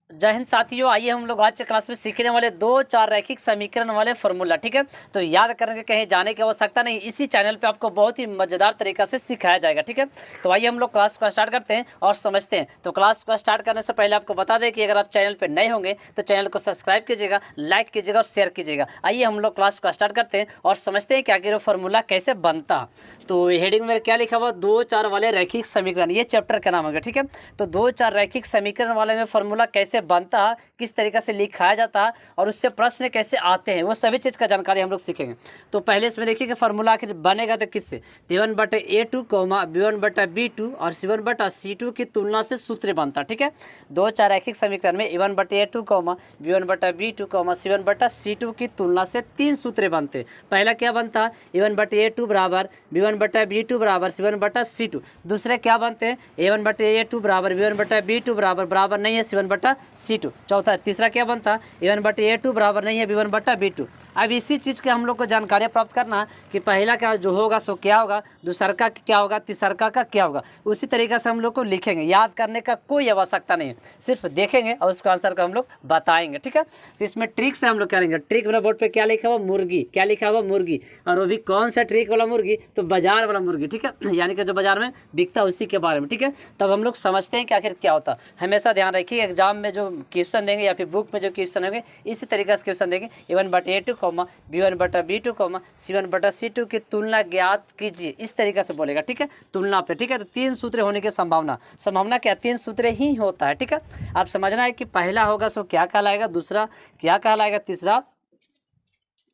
जय हिंद साथियों, आइए हम लोग आज के क्लास में सीखने वाले 2-4 रैखिक समीकरण वाले फॉर्मूला। ठीक है, तो याद करने के कहीं जाने की आवश्यकता नहीं, इसी चैनल पे आपको बहुत ही मजेदार तरीका से सिखाया जाएगा। ठीक है, तो आइए हम लोग क्लास को स्टार्ट करते हैं और समझते हैं। तो क्लास को स्टार्ट करने से पहले आपको बता दें कि अगर आप चैनल पर नए होंगे तो चैनल को सब्सक्राइब कीजिएगा, लाइक कीजिएगा और शेयर कीजिएगा। आइए हम लोग क्लास को स्टार्ट करते हैं और समझते हैं कि आखिर वो फॉर्मूला कैसे बनता। तो हेडिंग में क्या लिखा हुआ, 2-4 वाले रैखिक समीकरण, ये चैप्टर का नाम होगा। ठीक है, तो 2-4 रैखिक समीकरण वाले में फॉर्मूला कैसे बनता है, किस तरीके से लिखाया जाता है और उससे प्रश्न कैसे आते हैं, वो सभी चीज़ का जानकारी हम लोग सीखेंगे। तो पहले इसमें देखिए कि फॉर्मूला आखिर बनेगा तो किससे, T1/A2, B1/B2 और C1/C2 की तुलना से सूत्र बनता। ठीक है, 2-4 रैखिक समीकरण में A1/A2, B1/B2, C1/C2 की तुलना से 3 सूत्र बनते। पहला क्या बनता है, A1/A2 बराबर B1/B2 बराबर C1/C2। दूसरे क्या बनते हैं, A1/A2 बराबर B1/B2 बराबर नहीं है C1/C2। चौथा तीसरा क्या बनता है, A1/A2 बराबर नहीं है B1/B2। अब इसी चीज़ के हम लोग को जानकारियाँ प्राप्त करना कि पहला क्या जो होगा सो क्या होगा, दूसरा का क्या होगा, तीसरा का क्या होगा। उसी तरीके से हम लोग को लिखेंगे, याद करने का कोई आवश्यकता नहीं है, सिर्फ देखेंगे और उसका आंसर को हम लोग बताएंगे। ठीक है, तो इसमें ट्रिक से हम लोग करेंगे। ट्रिक मेरा बोर्ड पे क्या लिखा हुआ, मुर्गी, क्या लिखा हुआ, मुर्गी। और वो भी कौन सा ट्रिक वाला मुर्गी, तो बाजार वाला मुर्गी। ठीक है, यानी कि जो बाजार में बिकता है उसी के बारे में। ठीक है, तब हम लोग समझते हैं कि आखिर क्या होता है। हमेशा ध्यान रखिए, एग्जाम में जो क्वेश्चन देंगे या फिर बुक में जो क्वेश्चन होंगे इसी तरीके से क्वेश्चन देंगे। A1/A2, B1/B2, C1/C2 की तुलना ज्ञात कीजिए, इस तरीके से बोलेगा। ठीक है, तुलना पे। ठीक है, तो 3 सूत्र होने की संभावना क्या, 3 सूत्र ही होता है। ठीक है, आप समझना है कि पहला होगा सो क्या कहलाएगा, दूसरा क्या कहलाएगा, तीसरा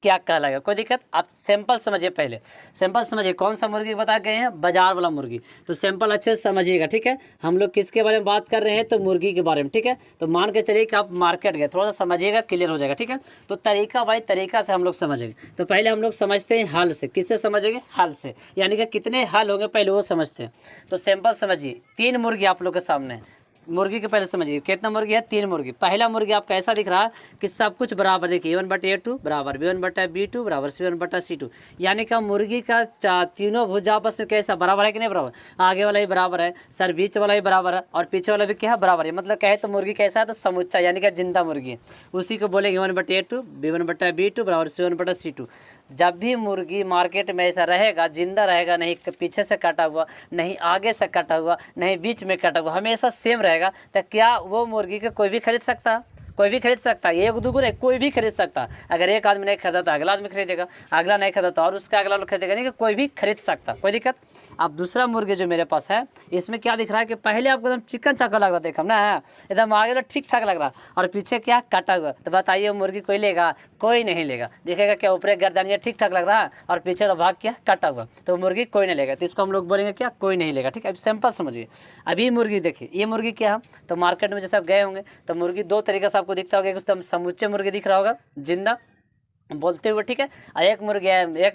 क्या कहलाएगा। कोई दिक्कत, आप सैंपल समझिए। पहले सैंपल समझिए, कौन सा मुर्गी बता गए हैं, बाजार वाला मुर्गी। तो सैंपल अच्छे से समझिएगा। ठीक है, हम लोग किसके बारे में बात कर रहे हैं, तो मुर्गी के बारे में। ठीक है, तो मान के चलिए कि आप मार्केट गए, थोड़ा सा समझिएगा, क्लियर हो जाएगा। ठीक है, तो तरीका बाई तरीका से हम लोग समझेंगे। तो पहले हम लोग समझते हैं हल से। किससे समझेंगे, हल से, यानी कि कितने हल होंगे पहले वो समझते हैं। तो सैंपल समझिए, 3 मुर्गी आप लोग के सामने है। मुर्गी के पहले समझिए कितना मुर्गी है, 3 मुर्गी। पहला मुर्गी आपका ऐसा दिख रहा है कि सब कुछ बराबर। देखिए A1/A2 बराबर B1/B2 बराबर C1/C2, यानी कि मुर्गी का तीनों भुजा आपस में कैसा बराबर है कि नहीं बराबर, आगे वाला ही बराबर है सर, बीच वाला ही बराबर है और पीछे वाला भी क्या है, बराबर है। मतलब कहे तो मुर्गी कैसा है, तो समुच्चा, यानी कि जिंदा मुर्गी है। उसी को बोलेंगे A1/A2 B1/B2 बराबर C1/C2। जब भी मुर्गी मार्केट में ऐसा रहेगा, जिंदा रहेगा, नहीं पीछे से कटा हुआ, नहीं आगे से कटा हुआ, नहीं बीच में कटा हुआ, हमेशा सेम रहेगा, तो क्या वो मुर्गी को कोई भी खरीद सकता, कोई भी खरीद सकता है। एक दूगो नहीं, कोई भी खरीद सकता। अगर एक आदमी नहीं खरीदा तो अगला आदमी खरीदेगा, अगला नहीं खरीदा तो और उसका अगला लोग खरीदेगा, नहीं कि कोई भी खरीद सकता। कोई दिक्कत। अब दूसरा मुर्गी जो मेरे पास है, इसमें क्या दिख रहा है कि पहले आपको एकदम चिकन चाकन लग रहा, देखा ना, एकदम आगे तो ठीक ठाक लग रहा और पीछे क्या कटा हुआ। तो बताइए मुर्गी कोई लेगा, कोई नहीं लेगा। देखेगा क्या ऊपर गर्दनिया ठीक ठाक लग रहा है और पीछे का भाग क्या कटा हुआ, तो मुर्गी कोई नहीं लेगा। तो इसको हम लोग बोलेंगे क्या, कोई नहीं लेगा। ठीक है, अब सिंपल समझिए। अभी मुर्गी देखिए, ये मुर्गी क्या है, तो मार्केट में जैसे आप गए होंगे तो मुर्गी 2 तरीके से आपको दिखता होगा। एकदम समूचे मुर्गी दिख रहा होगा जिंदा बोलते हुए। ठीक है, और एक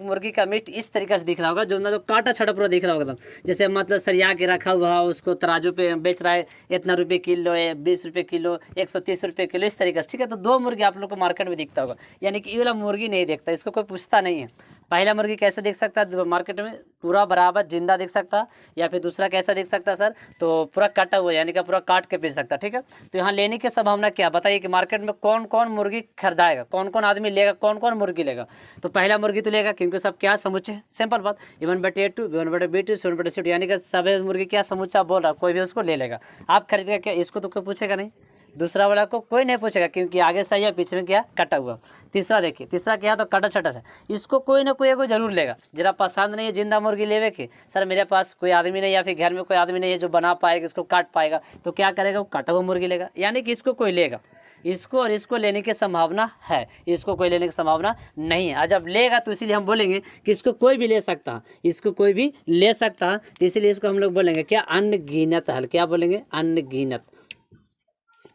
मुर्गी का मीट इस तरीके से दिख रहा होगा, जो ना तो काटा छटा पूरा दिख रहा होगा, जैसे मतलब सरिया के रखा हुआ है, उसको तराजू पे बेच रहा है, इतना रुपये किलो है, 20 रुपये किलो, 130 रुपये किलो, इस तरीके से। ठीक है, तो 2 मुर्गी आप लोग को मार्केट में दिखता होगा, यानी कि ये वाला मुर्गी नहीं देखता, इसको कोई पूछता नहीं है। पहला मुर्गी कैसे दिख सकता है मार्केट में, पूरा बराबर जिंदा दिख सकता, या फिर दूसरा कैसा दिख सकता सर, तो पूरा काटा हुआ, यानी कि पूरा काट के बेच सकता। ठीक है, तो यहाँ लेने की संभावना क्या, बताइए कि मार्केट में कौन कौन मुर्गी खरीदाएगा, कौन कौन आदमी लेगा, कौन कौन मुर्गी लेगा। तो पहला मुर्गी तो लेगा, क्योंकि सब क्या समुच्चे, सिंपल बात। A1/A2 B1/B2 C1/C2, यानी कि सब मुर्गी क्या समुच्चा बोल रहा, कोई भी उसको ले लेगा। आप खरीदेगा क्या, इसको तो कोई पूछेगा नहीं, दूसरा वाला को कोई नहीं पूछेगा, क्योंकि आगे सही है, पीछे में क्या कटा हुआ। तीसरा देखिए, तीसरा क्या है, तो कटा छटर है, इसको कोई ना कोई एगो जरूर लेगा। जरा पसंद नहीं है जिंदा मुर्गी लेवे के, सर मेरे पास कोई आदमी नहीं, या फिर घर में कोई आदमी नहीं है जो बना पाएगा, इसको काट पाएगा, तो क्या करेगा, वो कटा हुआ मुर्गी लेगा, यानी कि इसको कोई लेगा। इसको और इसको लेने की संभावना है, इसको कोई लेने की संभावना नहीं है। और जब लेगा तो इसीलिए हम बोलेंगे कि इसको कोई भी ले सकता, इसको कोई भी ले सकता, तो इसीलिए इसको हम लोग बोलेंगे क्या, अनगिनत हल। क्या बोलेंगे, अनगिनत।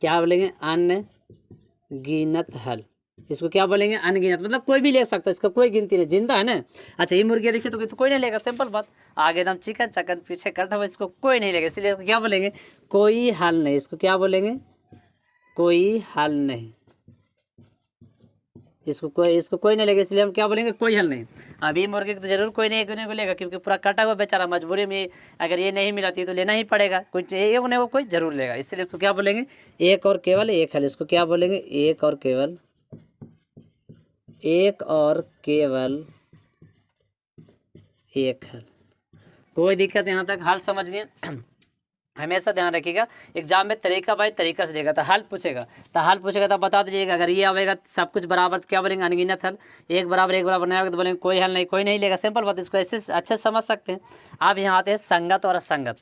क्या बोलेंगे, अनगिनत हल। इसको क्या बोलेंगे, अनगिनत, मतलब कोई भी ले सकता है, इसका कोई गिनती नहीं, जिंदा है ना। अच्छा, ये मुर्गी देखिए तो कोई नहीं लेगा, सिंपल बात। आगे एकदम चिकन चकन, पीछे कटा हुआ, इसको कोई नहीं लेगा, इसलिए क्या बोलेंगे, कोई हल नहीं। इसको क्या बोलेंगे, कोई हल नहीं, इसको कोई नहीं लेगा, इसलिए हम क्या बोलेंगे, कोई हल नहीं। अभी मुर्गे को तो जरूर कोई नहीं एक को लेगा, क्योंकि पूरा कटा हुआ बेचारा मजबूरी में, अगर ये नहीं मिलाती तो लेना ही पड़ेगा, कुछ एक ने वो कोई जरूर लेगा, इसलिए इसको क्या बोलेंगे, एक और केवल एक हल। इसको क्या बोलेंगे, एक और केवल एक हल। कोई दिक्कत यहाँ तक, हल समझ लिए। हमेशा ध्यान रखिएगा, एग्जाम में तरीका बाय तरीका से देगा, तो हल पूछेगा तो बता दीजिएगा। अगर ये आवेगा सब कुछ बराबर तो क्या बोलेंगे, अनगिनत हल। एक बराबर नहीं आएगा तो बोलेंगे कोई हल नहीं, कोई नहीं लेगा, सिंपल बात। इसको ऐसे अच्छे समझ सकते हैं। अब यहाँ आते हैं संगत और असंगत,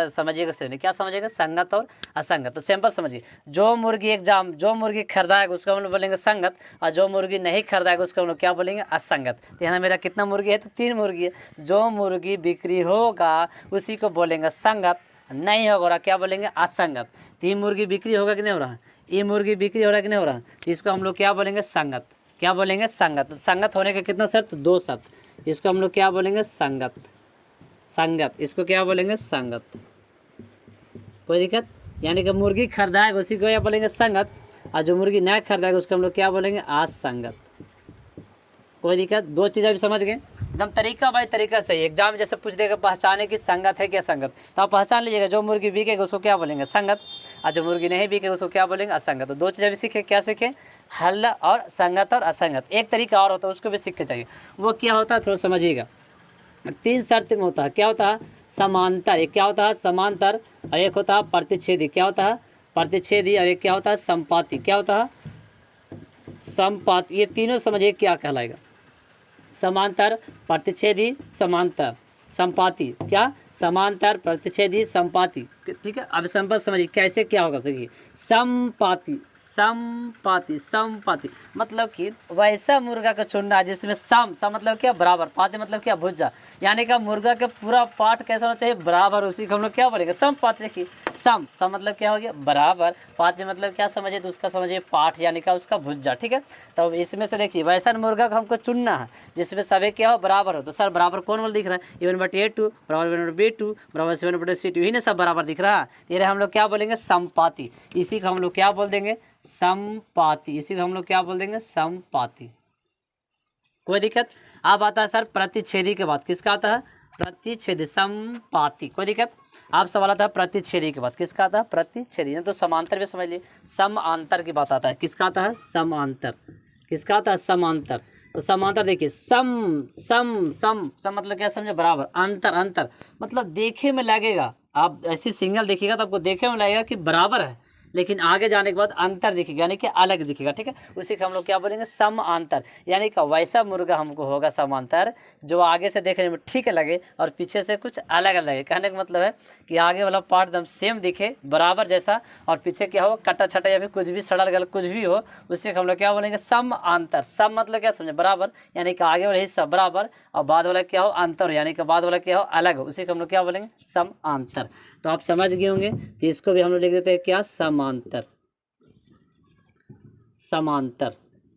समझिएगा श्रेणी। क्या समझिएगा, संगत और असंगत। तो सिंपल समझिए, जो मुर्गी खरीदाएगा उसको हम लोग बोलेंगे संगत, और जो मुर्गी नहीं खरीदाएगा उसको हम लोग क्या बोलेंगे, असंगत। तो यहाँ मेरा कितना मुर्गी है, तो 3 मुर्गी है। जो मुर्गी बिक्री होगा उसी को बोलेंगे संगत, नहीं होगा क्या बोलेंगे, असंगत। 3 मुर्गी बिक्री होगा कि नहीं हो रहा, ये मुर्गी बिक्री हो रहा है कि नहीं हो रहा, तो इसको हम लोग क्या बोलेंगे, संगत। क्या बोलेंगे, संगत। संगत होने का कितना शर्त, 2 शर्त। इसको हम लोग क्या बोलेंगे, संगत। इसको क्या बोलेंगे, संगत। कोई दिक्कत, यानी कि मुर्गी खरीदाएगा उसी को क्या बोलेंगे, संगत, और जो मुर्गी नहीं खरीदाएगा उसको हम लोग क्या बोलेंगे, असंगत। कोई दिक्कत, 2 चीज़ अभी समझ गए। एकदम तरीका बाय तरीका से एग्जाम जैसे पूछ देगा पहचाने की संगत है क्या संगत, तो आप पहचान लीजिएगा। जो मुर्गी बिकेगा उसको क्या बोलेंगे, संगत, और जो मुर्गी नहीं बिकेगा उसको क्या बोलेंगे, असंगत। तो 2 चीज़ें भी सीखे, क्या सीखे, हल और संगत और असंगत। एक तरीका और होता है उसको भी सीख के चाहिए, वो क्या होता है थोड़ा समझिएगा। 3 शर्त में होता है, क्या होता है, समांतर। एक क्या होता है, समांतर, और एक होता है प्रतिच्छेदी। क्या होता है, प्रतिच्छेदी, और एक क्या होता है, संपाती। क्या होता है, संपाती। ये तीनों समझिए क्या कहलाएगा, समांतर, प्रतिच्छेदी, समांतर, संपाती। क्या, समांतर, प्रतिच्छेदी, संपाती। ठीक है, अब सिंपल समझिए कैसे क्या होगा। देखिए, संपाती मतलब कि वैसा मुर्गा का चुनना है जिसमें सम मतलब क्या, बराबर, पाती मतलब क्या, भुजा, यानी कि मुर्गा का पूरा पार्ट कैसा होना चाहिए, बराबर, उसी को हम लोग क्या बोलेंगे, संपाती। देखिए, सम मतलब क्या हो गया, बराबर, पाती मतलब क्या समझिए, तो उसका समझिए पार्ट, यानी कि उसका भुजा। ठीक है, तो इसमें से देखिए वैसा मुर्गा को हमको चुनना है जिसमें सभी क्या हो, बराबर हो। तो सर बराबर कौन वाला दिख रहा है, A1/A2 बराबर B1/B2 बराबर C1/C2, यही ना सब बराबर दिख रहा है। ये हम लोग क्या बोलेंगे, संपाती। इसी को हम लोग क्या बोल देंगे, संपाती। इसी को हम लोग क्या बोल देंगे, संपाती। कोई दिक्कत। अब आता है सर प्रतिच्छेदी के बाद किसका आता है, प्रतिच्छेदी, संपाती। कोई दिक्कत। आप सवाल आता है प्रतिच्छेदी के बाद किसका आता है, प्रतिच्छेदी। तो समांतर भी समझ लिए, समांतर की बात आता है, किसका आता है, समांतर। किसका आता है, समांतर। तो समांतर देखिए, सम मतलब क्या समझे, बराबर, अंतर मतलब देखे में लगेगा, आप ऐसी सिंगल देखिएगा तो आपको देखे में लगेगा कि बराबर है, लेकिन आगे जाने के बाद अंतर दिखेगा, यानी कि अलग दिखेगा। ठीक है, उसी को हम लोग क्या बोलेंगे, समांतर। यानी कि वैसा मुर्गा हमको होगा समांतर जो आगे से देखने में ठीक लगे और पीछे से कुछ अलग लगे। कहने का मतलब है कि आगे वाला पार्ट एकदम सेम दिखे, बराबर जैसा, और पीछे क्या हो, कटा छटा या फिर कुछ भी सड़ल गल कुछ भी हो, उसी को हम लोग क्या बोलेंगे, समांतर। सम मतलब क्या समझे, बराबर, यानी कि आगे वाला हिस्सा बराबर और बाद वाला क्या हो, अंतर, यानी कि बाद वाला क्या हो, अलग हो, उसी को हम लोग क्या बोलेंगे, समांतर। तो आप समझ गए होंगे, तो इसको भी हम लोग लिख देते हैं क्या, समांतर।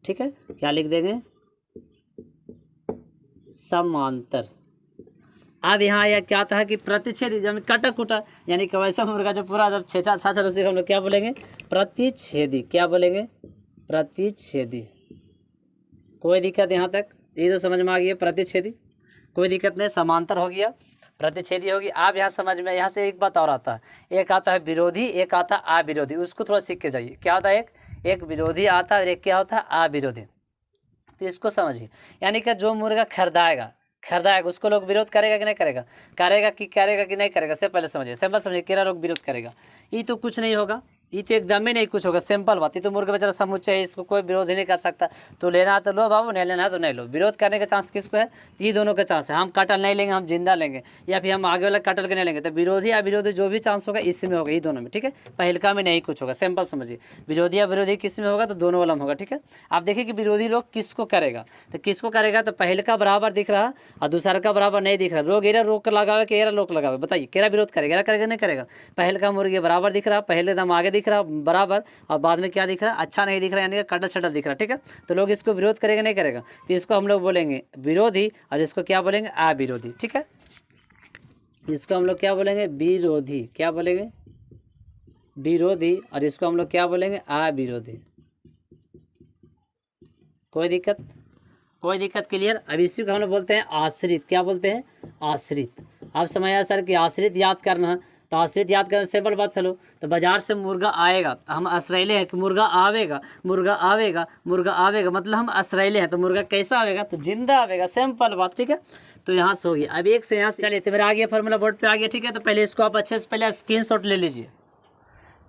ठीक है, क्या लिख देंगे, समांतर। अब यहाँ यह क्या था कि प्रतिच्छेदी, जब कटा कुटा, यानी कि वैसा मुर्गा जो पूरा जब छेचा छाछा, उसी को हम लोग क्या बोलेंगे, प्रतिच्छेदी। क्या बोलेंगे, प्रतिच्छेदी। कोई दिक्कत यहाँ तक, ये तो समझ में आ गया, प्रतिच्छेदी, कोई दिक्कत नहीं। समांतर हो गया, प्रतिच्छेदी होगी। आप यहाँ समझ में, यहाँ से एक बात और आता है, एक आता है विरोधी, एक आता है अविरोधी, उसको थोड़ा सीख के जाइए। क्या होता है, एक विरोधी आता है और एक क्या होता है, अविरोधी। तो इसको समझिए, यानी कि जो मुर्गा खरीदाएगा उसको लोग विरोध करेगा कि नहीं करेगा, करेगा कि नहीं करेगा, से पहले समझिए, सिंपल समझिए, केरा लोग विरोध करेगा, ये तो कुछ नहीं होगा, ये तो एकदम ही नहीं कुछ होगा, सिंपल बात। ये तो मुर्गा बेचारा समुच्चय है, इसको कोई विरोध ही नहीं कर सकता। तो लेना है तो लो बाबू, नहीं लेना है तो नहीं लो। विरोध करने का चांस किसको है, ये दोनों का चांस है। हम कटल नहीं लेंगे, हम जिंदा लेंगे, या फिर हम आगे वाला कटल के नहीं लेंगे। तो विरोधी या विरोधी जो भी चांस होगा इसमें होगा, ये दोनों में। ठीक है, पहलका में नहीं कुछ होगा, सिंपल समझिए। विरोधी या विरोधी किस में होगा, तो दोनों वाला में होगा। ठीक है, आप देखिए कि विरोधी लोग किसको करेगा, तो किसको करेगा, तो पहलका बराबर दिख रहा और दूसरा का बराबर नहीं दिख रहा। लोग एरा रोक लगावे कि एरा रोक लगावे, बताइए केरा विरोध करेगा, करेगा नहीं करेगा। पहलका मुर्गी बराबर दिख रहा, पहले एकदम आगे दिख रहा बराबर, और बाद में क्या दिख रहा, अच्छा नहीं दिख रहा, यानी कि कटा छटा दिख रहा। ठीक है, तो लोग इसको विरोध करेगा नहीं करेगा, तो इसको हम लोग बोलेंगे विरोधी, और इसको क्या बोलेंगे, अविरोधी। ठीक है, इसको हम लोग क्या बोलेंगे, विरोधी। क्या बोलेंगे, विरोधी, और इसको हम लोग क्या बोलेंगे, अविरोधी। कोई दिक्कत, कोई दिक्कत, क्लियर। अब इसी को हम लोग बोलते हैं आश्रित। क्या बोलते हैं? आश्रित। आप समझ आया सर कि आश्रित याद करना है, तो आश्रित याद करना सिंपल बात। चलो, तो बाजार से मुर्गा आएगा, हम आश्रयले हैं कि मुर्गा आवेगा, मुर्गा आवेगा, मुर्गा आवेगा, मतलब हम आश्रयले हैं, तो मुर्गा कैसा आवेगा? तो जिंदा आवेगा, सिंपल बात, ठीक है। तो यहाँ से हो गया। अब एक से यहाँ से चलिए, तो मेरा आ गया फॉर्मूला बोर्ड पे आ गया, ठीक है। तो पहले इसको आप अच्छे से पहले स्क्रीनशॉट ले लीजिए।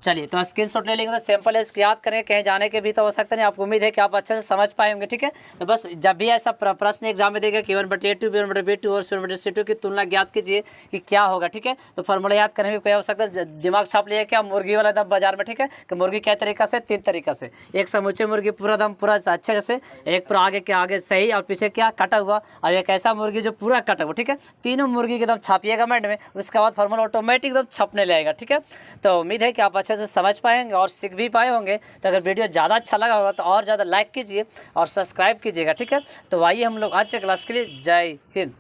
चलिए, तो स्क्रीनशॉट ले लेंगे तो सिंपल है, इसको याद करेंगे, कहीं जाने के भी तो आवश्यकता नहीं। आपको उम्मीद है कि आप अच्छे से समझ पाएंगे, ठीक है। तो बस जब भी ऐसा प्रश्न एग्जाम में देगा कि 1/A2 1/B2 और 1/C2 की तुलना ज्ञात कीजिए कि क्या होगा, ठीक है। तो फॉर्मूला याद करने की कोई आवश्यकता, दिमाग छाप लिया क्या? मुर्गी वाला दाम बाजार में, ठीक है। कि मुर्गी क्या तरीका से? 3 तरीका से। एक समूचे मुर्गी पूरा दाम पूरा अच्छे से, एक पूरा आगे के आगे सही और पीछे क्या कटा हुआ, और एक ऐसा मुर्गी जो पूरा कटा हुआ, ठीक है। तीनों मुर्गी के दाम छापिएगा माइंड में, उसके बाद फॉर्मूला ऑटोमेटिक एकदम छपने लगेगा, ठीक है। तो उम्मीद है कि आप अच्छे से समझ पाएंगे और सीख भी पाए होंगे। तो अगर वीडियो ज़्यादा अच्छा लगा होगा तो और ज़्यादा लाइक कीजिए और सब्सक्राइब कीजिएगा, ठीक है। तो आइए हम लोग आज के क्लास के लिए जय हिंद।